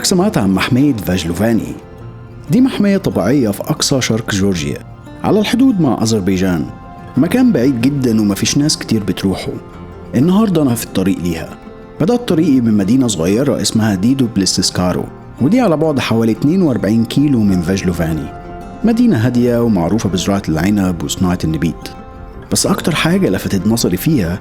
عمرك سمعت عن محمية فاجلوفاني؟ دي محمية طبيعية في أقصى شرق جورجيا على الحدود مع أذربيجان. مكان بعيد جدا ومفيش ناس كتير بتروحه. النهاردة أنا في الطريق ليها. بدأت طريقي من مدينة صغيرة اسمها ديدو بليستسكارو، ودي على بعد حوالي 42 كيلو من فاجلوفاني. مدينة هادية ومعروفة بزراعة العنب وصناعة النبيت. بس أكتر حاجة لفتت نظري فيها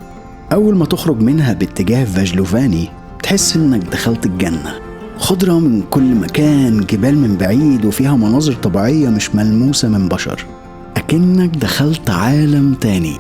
أول ما تخرج منها باتجاه فاجلوفاني تحس إنك دخلت الجنة. خضرة من كل مكان، جبال من بعيد، وفيها مناظر طبيعية مش ملموسة من بشر، أكنك دخلت عالم تاني.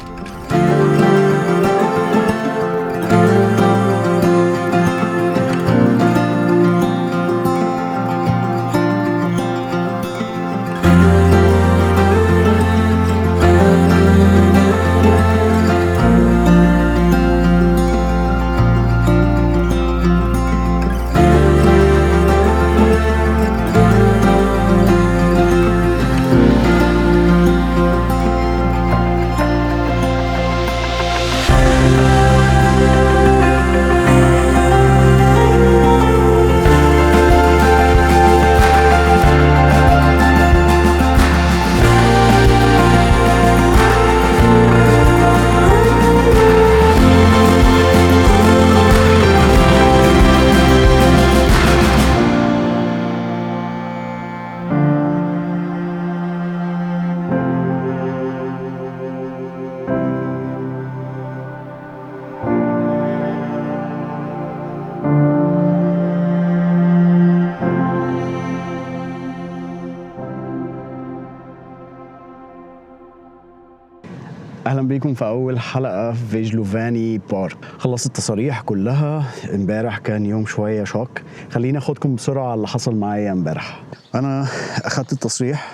اهلا بيكم في اول حلقه في فاجلوفاني بارك. خلصت التصاريح كلها امبارح، كان يوم شويه شوك. خليني اخدكم بسرعه على اللي حصل معايا امبارح. انا اخدت التصريح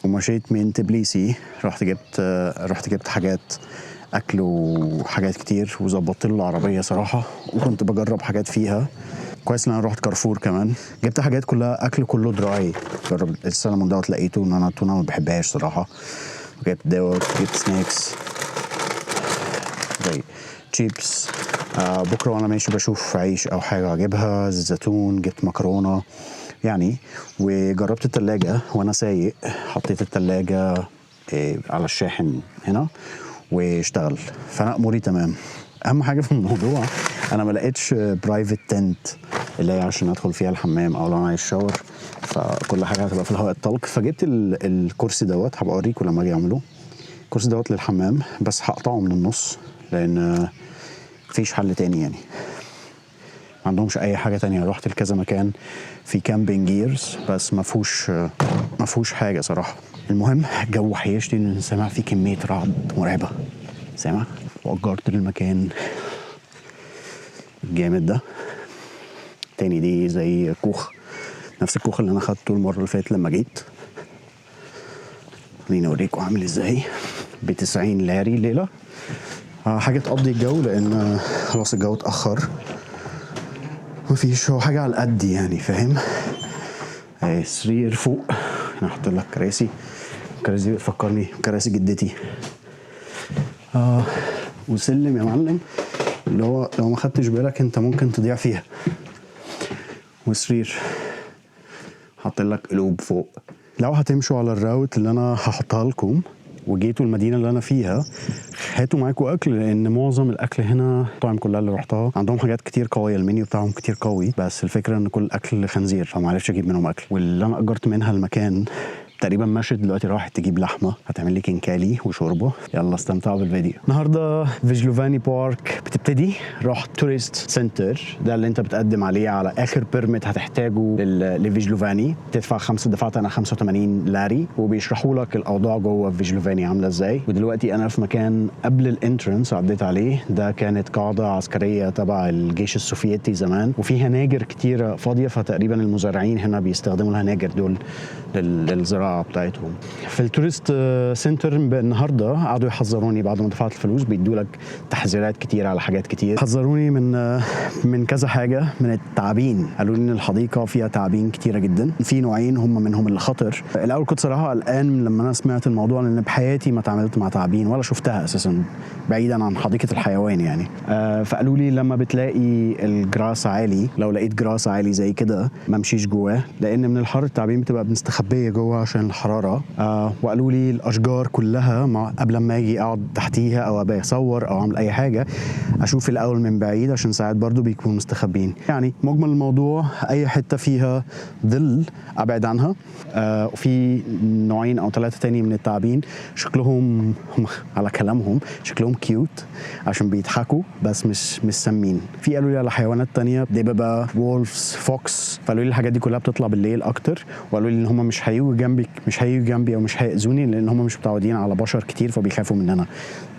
ومشيت من تبليسي، رحت جبت حاجات اكل وحاجات كتير، وظبطت له العربيه صراحه، وكنت بجرب حاجات فيها. كويس ان انا رحت كارفور كمان، جبت حاجات كلها اكل كله دراي. جرب السلمون دوت، لقيته ان انا التونه ما بحبهاش صراحه. جبت جبت سناكس زي تشيبس. بكره وانا ماشي بشوف عيش او حاجه اجيبها، زيتون، جبت مكرونه يعني. وجربت التلاجة وانا سايق، حطيت التلاجة على الشاحن هنا واشتغل، فانا اموري تمام. اهم حاجه في الموضوع انا ما لقيتش برايفت تنت اللي هي عشان ادخل فيها الحمام او لو انا عايز شاور، فكل حاجه هتبقى في الهواء الطلق. فجبت الكرسي دوت، هبقى اوريكم لما اجي اعمله. الكرسي دوت للحمام، بس هقطعه من النص لان مفيش حل تاني يعني، ما عندهمش اي حاجه تانية. رحت لكذا مكان في كامبينج جيرز بس ما فيهوش حاجه صراحه. المهم الجو هيشتي لان سامع فيه كميه رعد مرعبه، سامع. واجرت المكان الجامد ده تاني. دي زي كوخ، نفس الكوخ اللي انا خدته المره اللي فاتت لما جيت. خليني اوريكم عامل ازاي. ب90 لاري ليله. حاجه تقضي الجو لان خلاص الجو اتاخر، مفيش، هو حاجه على القد يعني، فاهم. سرير فوق هنا، حاطط لك كراسي. الكراسي دي بتفكرني بكراسي جدتي. وسلم يا معلم، اللي هو لو ما خدتش بالك انت ممكن تضيع فيها. وسرير حاطط لك قلوب فوق. لو هتمشوا على الراوت اللي انا هحطها لكم وجيتوا المدينه اللي انا فيها، هاتوا معاكم اكل، لان معظم الاكل هنا، الطعم كلها اللي رحتها عندهم حاجات كتير قويه، المنيو بتاعهم كتير قوي، بس الفكره ان كل الاكل خنزير، فما عرفتش اجيب منهم اكل. واللي انا اجرت منها المكان تقريبا مشت دلوقتي، راحت تجيب لحمه هتعمل لي كنكالي وشوربه. يلا استمتعوا بالفيديو. النهارده فاجلوفاني بارك بتبتدي. رحت توريست سنتر، ده اللي انت بتقدم عليه على اخر بيرميت هتحتاجه لفاجلوفاني. دفعت انا 85 لاري، وبيشرحوا لك الاوضاع جوه فاجلوفاني عامله ازاي. ودلوقتي انا في مكان قبل الانترنس عديت عليه، ده كانت قاعده عسكريه تبع الجيش السوفيتي زمان، وفيها هناجر كتيره فاضيه، فتقريبا المزارعين هنا بيستخدموا الهناجر دول للزراعه الطبيعة بتاعتهم. في التورست سنتر النهارده قعدوا يحذروني بعد ما دفعت الفلوس، بيدوا لك تحذيرات كتير على حاجات كتير. حذروني من كذا حاجة، من التعابين. قالوا لي ان الحديقة فيها تعابين كتيرة جدا، في نوعين هم منهم اللي خطر. الاول كنت صراحة قلقان لما انا سمعت الموضوع، لان بحياتي ما تعاملت مع تعابين ولا شفتها اساسا، بعيدا عن حديقة الحيوان يعني. فقالوا لي لما بتلاقي الجراس عالي، لو لقيت جراس عالي زي كده ما امشيش جواه، لان من الحر التعابين بتبقى مستخبيه جوه عشان الحراره. وقالوا لي الاشجار كلها قبل ما اجي اقعد تحتيها او ابقى اصور او اعمل اي حاجه، اشوف الاول من بعيد عشان ساعات برضو بيكونوا مستخبين. يعني مجمل الموضوع اي حته فيها ظل ابعد عنها. وفي نوعين او 3 تاني من التعابين شكلهم على كلامهم شكلهم كيوت عشان بيضحكوا، بس مش سمين. في قالوا لي على حيوانات تانية دببة، وولفز، فوكس. فقالوا لي الحاجات دي كلها بتطلع بالليل اكتر، وقالوا لي ان هم مش هيجوا جنبي او مش هيأذوني، لان هم مش متعودين على بشر كتير فبيخافوا مننا.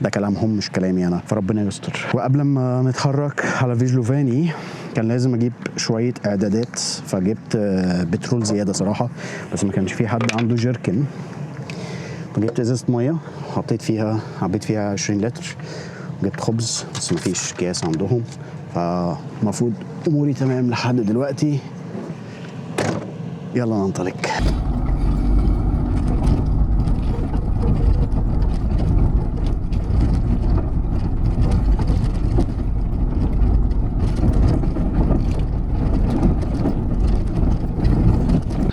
ده كلامهم مش كلامي انا، فربنا يستر. وقبل ما نتحرك على فيجلوفاني كان لازم اجيب شويه اعدادات، فجبت بترول زياده صراحه، بس ما كانش في حد عنده جيركن. فجبت ازازه ميه حطيت فيها، عبيت فيها 20 لتر. جبت خبز بس مفيش اكياس عندهم، فمفروض اموري تمام لحد دلوقتي. يلا ننطلق.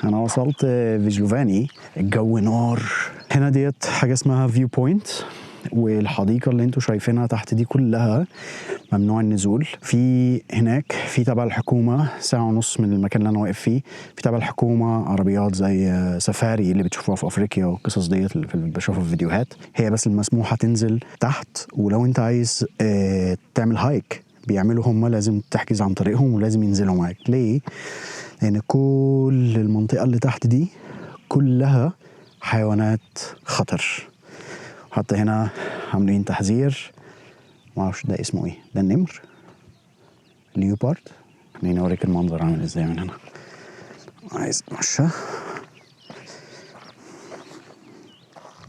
انا وصلت فيجلوفاني، الجو نار هنا. ديت حاجه اسمها فيو بوينت، والحديقه اللي انتوا شايفينها تحت دي كلها ممنوع النزول. في هناك في تبع الحكومه ساعه ونص من المكان اللي انا واقف فيه، في تبع الحكومه عربيات زي سفاري اللي بتشوفوها في افريقيا والقصص ديت اللي بشوفها في الفيديوهات، هي بس المسموحه تنزل تحت. ولو انت عايز تعمل هايك بيعملوا هم، لازم تحجز عن طريقهم ولازم ينزلوا معاك. ليه؟ لان كل المنطقه اللي تحت دي كلها حيوانات خطر. حتى هنا عاملين تحذير، ما اعرفش ده اسمه ايه، ده النمر، ليوبارد. خليني اوريك المنظر عامل ازاي من هنا. عايز اتمشى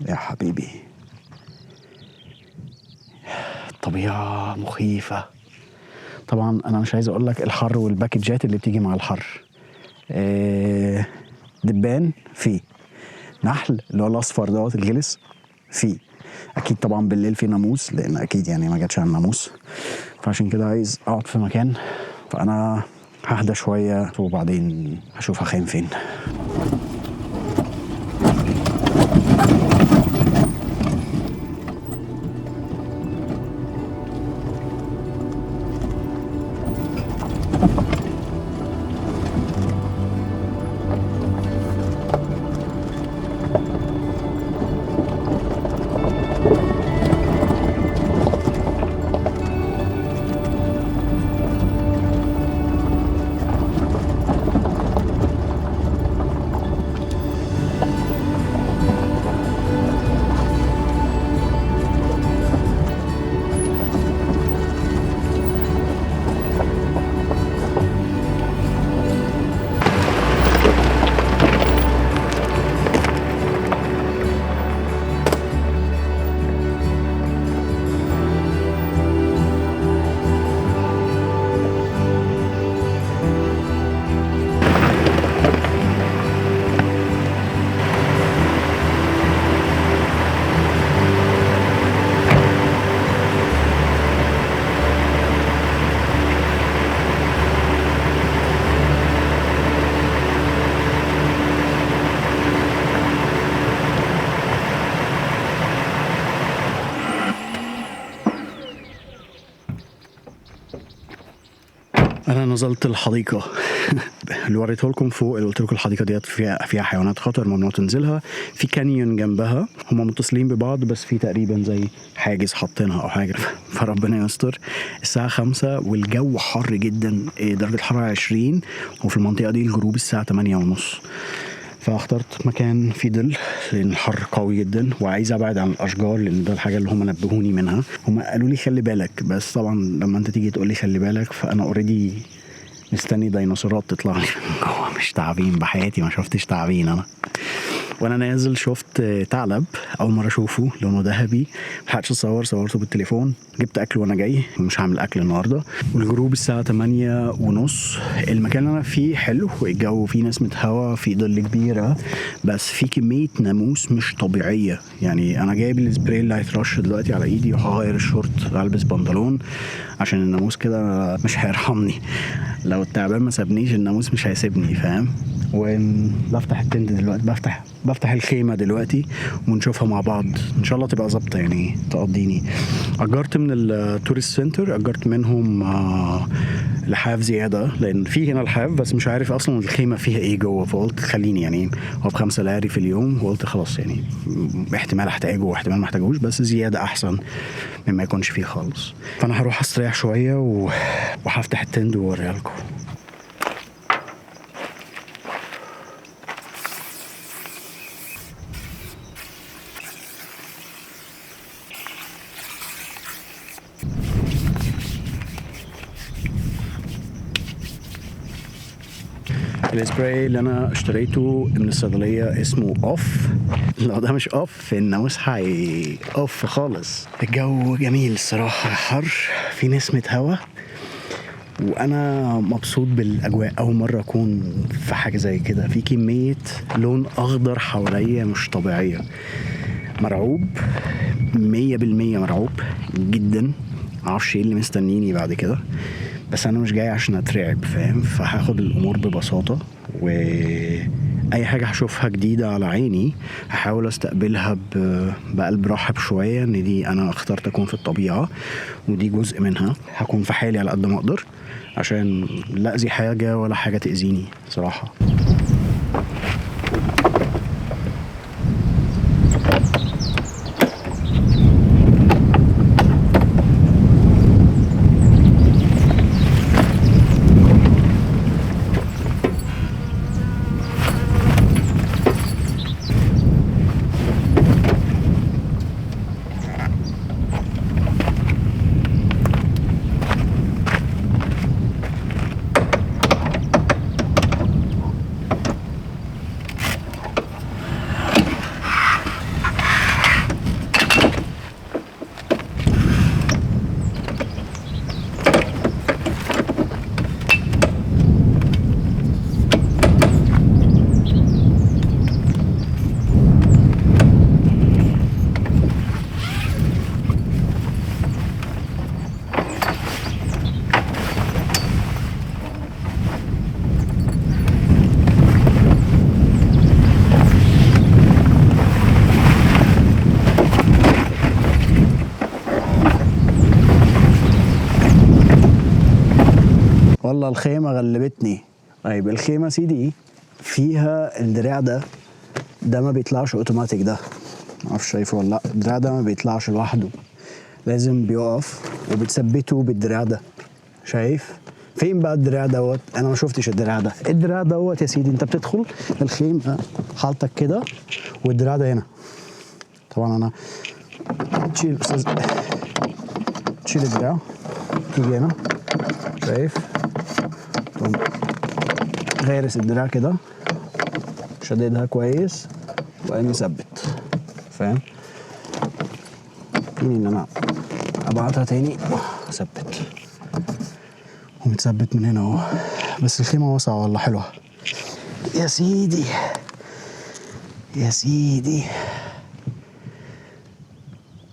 يا حبيبي. الطبيعه مخيفه طبعا. انا مش عايز اقول لك الحر والباكجات اللي بتيجي مع الحر. دبان فيه، نحل اللي هو الاصفر دوت الجلس فيه. اكيد طبعا بالليل في ناموس، لان اكيد يعني ما جاتش على الناموس، فعشان كده عايز اقعد في مكان. فانا ههدى شويه وبعدين هشوف هخيم فين. انا نزلت الحديقه اللي وريته لكم فوق، اللي قلت لكم الحديقه ديت فيها حيوانات خطر ممنوع تنزلها. في كانيون جنبها، هم متصلين ببعض بس في تقريبا زي حاجز حاطينها او حاجه. فربنا يستر. الساعه 5 والجو حر جدا، درجه الحراره 20، وفي المنطقه دي الغروب الساعه 8:30. فاخترت مكان فيه ظل لان الحر قوي جدا، وعايز ابعد عن الاشجار لان ده الحاجه اللي هم نبهوني منها. هم قالوا لي خلي بالك، بس طبعا لما انت تيجي تقول لي خلي بالك فانا اوريدي مستني ديناصورات تطلع لي من جوه، مش تعابين. بحياتي ما شفتش تعابين انا. وانا نازل شفت ثعلب اول مره اشوفه، لونه ذهبي. ملحقتش صورته بالتليفون. جبت اكل وانا جاي، مش هعمل اكل النهارده. والغروب الساعه 8:30. المكان اللي انا فيه حلو، الجو فيه نسمه هوا، فيه ظل كبيره، بس في كميه ناموس مش طبيعيه. يعني انا جايب السبراي اللي هيترش دلوقتي على ايدي، وهغير الشورت البس بنطلون عشان الناموس كده مش هيرحمني. لو التعبان ما سابنيش الناموس مش هيسيبني، فاهم؟ وبفتح التند دلوقتي، بفتح الخيمه دلوقتي ونشوفها مع بعض. ان شاء الله تبقى ظابطه يعني تقضيني. اجرت من التورست سنتر، اجرت منهم لحاف زياده، لان في هنا لحاف بس مش عارف اصلا الخيمه فيها ايه جوه. فقلت خليني يعني هو ب5 لاري في اليوم، وقلت خلاص يعني احتمال احتاجه واحتمال ما احتاجوش، بس زياده احسن مما يكونش فيه خالص. فانا هروح استريح شويه وهفتح التند واوريها لكم. السبراي اللي انا اشتريته من الصيدليه اسمه اوف. لو ده مش اوف الناموس هي اوف خالص. الجو جميل الصراحه، حر، في نسمه هوا، وانا مبسوط بالاجواء. اول مره اكون في حاجه زي كده، في كميه لون اخضر حواليا مش طبيعيه. مرعوب 100%، مرعوب جدا. معرفش ايه اللي مستنيني بعد كده، بس انا مش جاي عشان اترعب، فاهم؟ فهاخد الامور ببساطه، واي حاجه هشوفها جديده على عيني هحاول استقبلها بقلب رحب شويه، ان دي انا اخترت اكون في الطبيعه ودي جزء منها. هكون في حالي على قد ما اقدر عشان لا اذي حاجه ولا حاجه تاذيني صراحه. والله الخيمة غلبتني. طيب الخيمة سيدي فيها الدراع ده ما بيطلعش اوتوماتيك، ده معرفش شايفه ولا لا. الدراع ده ما بيطلعش لوحده، لازم بيقف وبتثبته بالدراع ده. شايف؟ فين بقى الدراع دوت؟ انا ما شفتش الدراع ده. الدراع دوت يا سيدي انت بتدخل الخيمة حالتك كده، والدراع ده هنا. طبعا انا تشيل الدراع، تيجي هنا، شايف؟ غيرس الدراع كده، شددها كويس وقام مثبت، فاهم؟ ان انا ابعتها تاني اثبت ومتثبت من هنا اهو. بس الخيمه واسعه والله حلوه يا سيدي يا سيدي.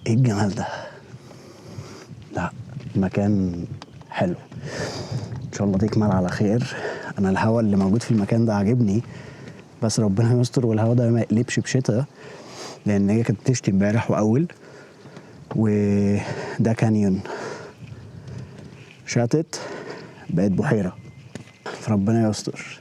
ايه الجمال ده؟ لا المكان حلو، ان شاء الله تكمل على خير. انا الهواء اللي موجود في المكان ده عاجبني، بس ربنا يستر والهواء ده ما يقلبش بشتاء، لان هي كانت بتشتي امبارح واول، وده كانيون شاتت بقت بحيره، فربنا يستر.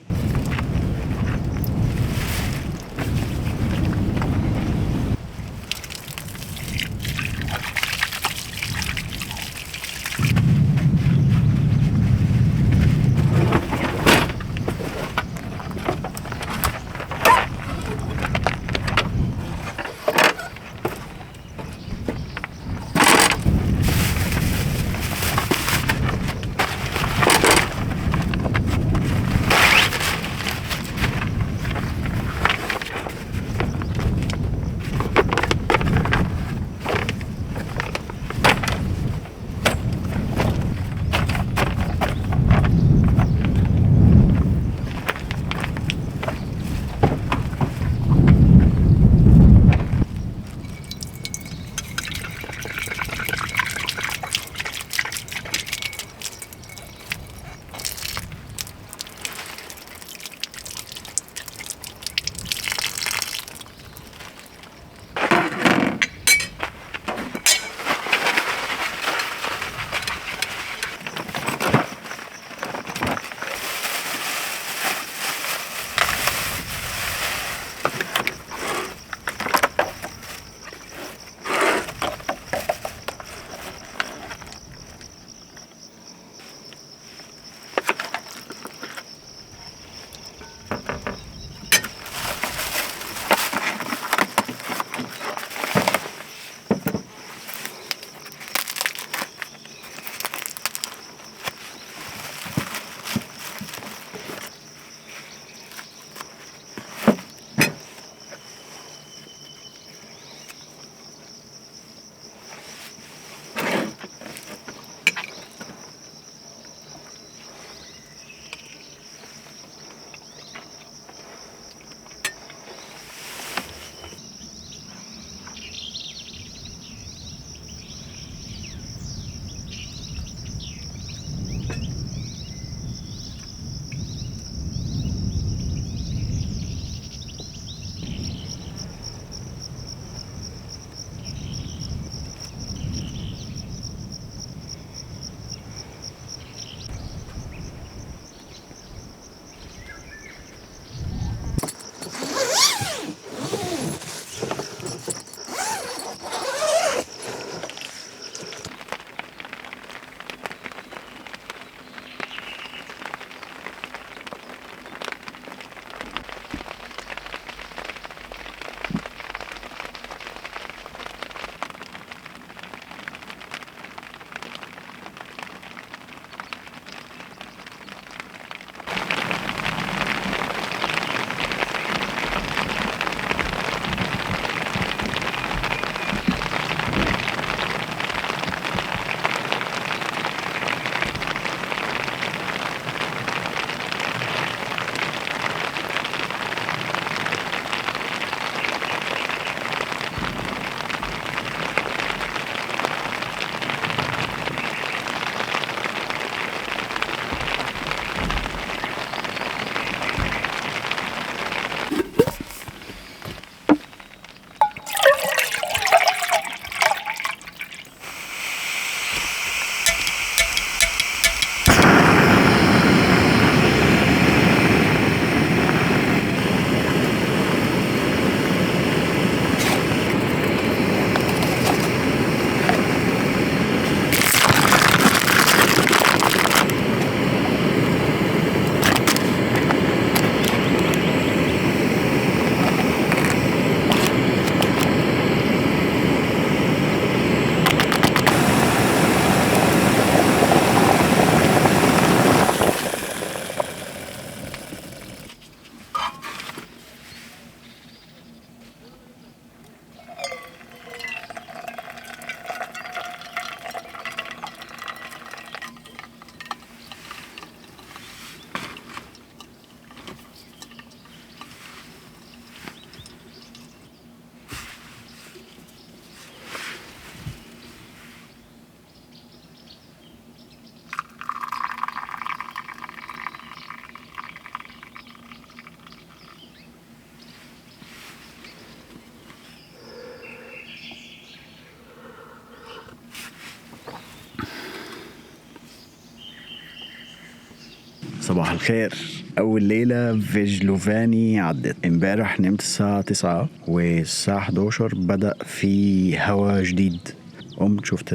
صباح الخير. اول ليله فيجلوفاني عدت امبارح. نمت الساعه 9 والساعه 11 بدا في هوا جديد. قمت شفت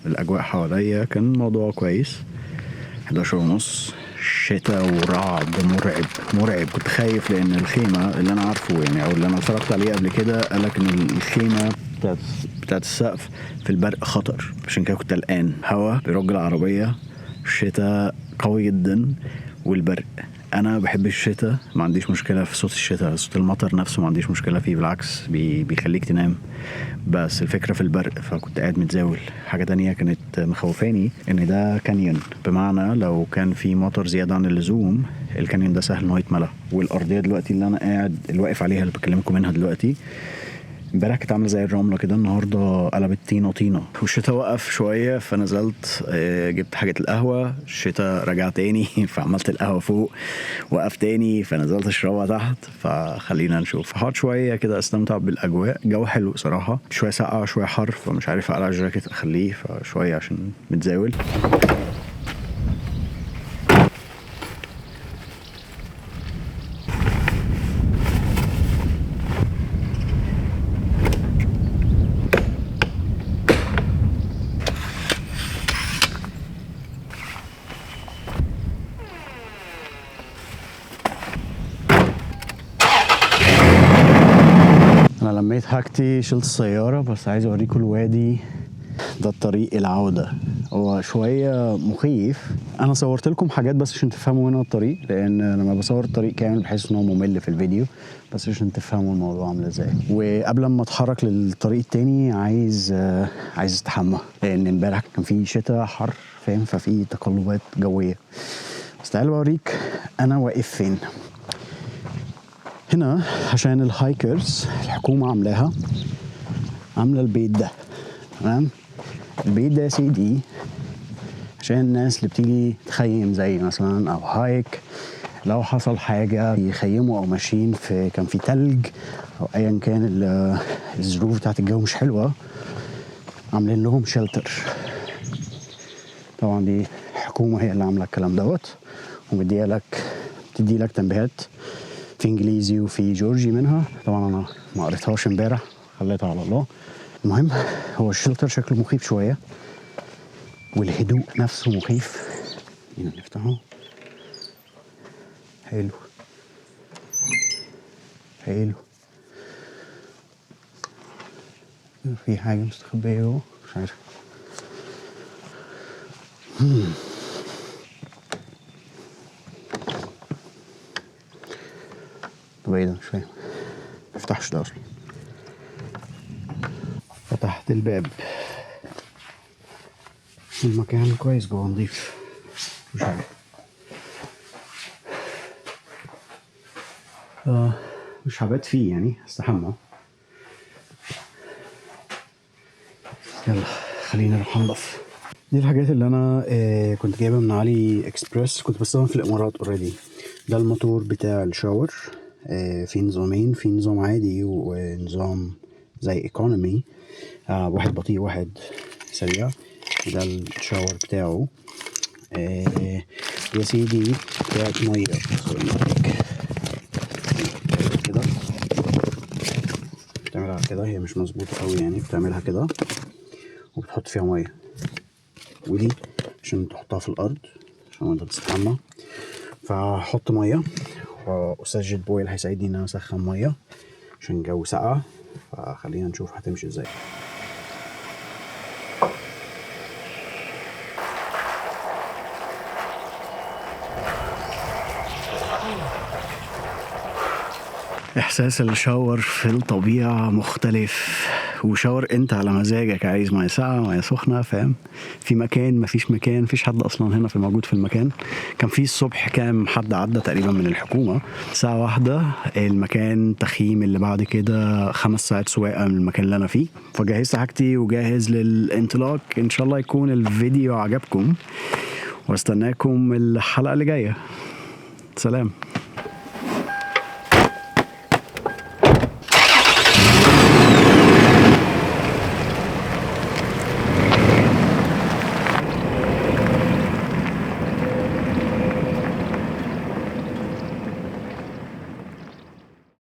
الاجواء حواليا، كان الموضوع كويس. 11 ونص، شتاء ورعد مرعب مرعب. كنت خايف لان الخيمه اللي انا عارفه يعني او اللي انا اتفرجت عليه قبل كده قالك ان الخيمه بتاعت السقف في البرق خطر، عشان كده كنت قلقان. هوا بيرج العربيه، الشتاء قوي جدا والبرق. انا بحب الشتاء، ما عنديش مشكله في صوت الشتاء، صوت المطر نفسه ما عنديش مشكله فيه، بالعكس بيخليك تنام. بس الفكره في البرق، فكنت قاعد متزاول. حاجه تانية كانت مخوفاني ان ده كانيون، بمعنى لو كان في مطر زياده عن اللزوم الكانيون ده سهل انه يتملى. والارضيه دلوقتي اللي انا قاعد واقف عليها اللي بكلمكم منها دلوقتي، امبارح كانت عامله زي الرمله كده، النهارده قلبت طينه طينه. والشتاء وقف شويه فنزلت جبت حاجه القهوه. الشتاء رجع تاني فعملت القهوه فوق، وقف تاني فنزلت اشربها تحت. فخلينا نشوف، هقعد شويه كده استمتع بالاجواء. جو حلو صراحه، شويه ساقعه شويه حر، فمش عارف اقلع الجاكيت اخليه فشويه عشان متزاول. انا لميت حاجتي، شلت السياره، بس عايز اوريكم الوادي ده. الطريق العوده هو شويه مخيف. انا صورت لكم حاجات بس عشان تفهموا منها الطريق، لان لما بصور الطريق كامل بحس ان هو ممل في الفيديو، بس عشان تفهموا الموضوع عامل ازاي. وقبل ما اتحرك للطريق التاني عايز استحمى، لان امبارح كان في شتاء حر فاهم، ففي تقلبات جويه. بس تعالوا اوريك انا واقف فين. هنا عشان الهايكرز الحكومة عاملة البيت ده، تمام. البيت ده يا سيدي عشان الناس اللي بتيجي تخيم زي مثلا او هايك، لو حصل حاجة يخيموا او ماشيين في كان في تلج او ايا كان الظروف بتاعت الجو مش حلوة، عاملين لهم شلتر. طبعا دي الحكومة هي اللي عاملة الكلام دوت، وبتدي لك تنبيهات في انجليزي وفي جورجي منها. طبعا انا ما قريتهاش امبارح، خليتها على الله. المهم هو الشلتر شكله مخيف شويه، والهدوء نفسه مخيف. هنا نفتحه، حلو حلو. في حاجه مستخبيه جوه مش عارف. طب ايه ده؟ مش فاهم. مفتحش ده اصلا. فتحت الباب، المكان كويس جوه، نضيف، مش عارف. مش هبات فيه يعني، استحمى. يلا خلينا نروح نضف. دي الحاجات اللي انا كنت جايبها من علي اكسبريس، كنت بستخدمها في الامارات اوريدي. ده الموتور بتاع الشاور. في نظامين، في نظام عادي ونظام زي ايكونومي، واحد بطيء واحد سريع. ده الشاور بتاعه. يا سيدي بتاعت ميه كده، بتعملها كده، هي مش مظبوطه قوي يعني، بتعملها كده وبتحط فيها ميه، ودي عشان تحطها في الارض عشان انت تستحمى. فحط ميه، واستاذ جيت بويل هيساعدني ان انا اسخن ميه عشان الجو ساقع. فخلينا نشوف هتمشي ازاي. احساس الشاور في الطبيعة مختلف، وشاور انت على مزاجك، عايز ميه ساقعه ميه سخنه فاهم. في مكان مفيش مكان، مفيش حد اصلا هنا في الموجود في المكان. كان في الصبح كام حد عدى تقريبا من الحكومه ساعه واحده، المكان تخييم اللي بعد كده 5 ساعات سواقه من المكان اللي انا فيه. فجهزت حاجتي وجاهز للانطلاق. ان شاء الله يكون الفيديو عجبكم، واستناكم الحلقه اللي جايه. سلام.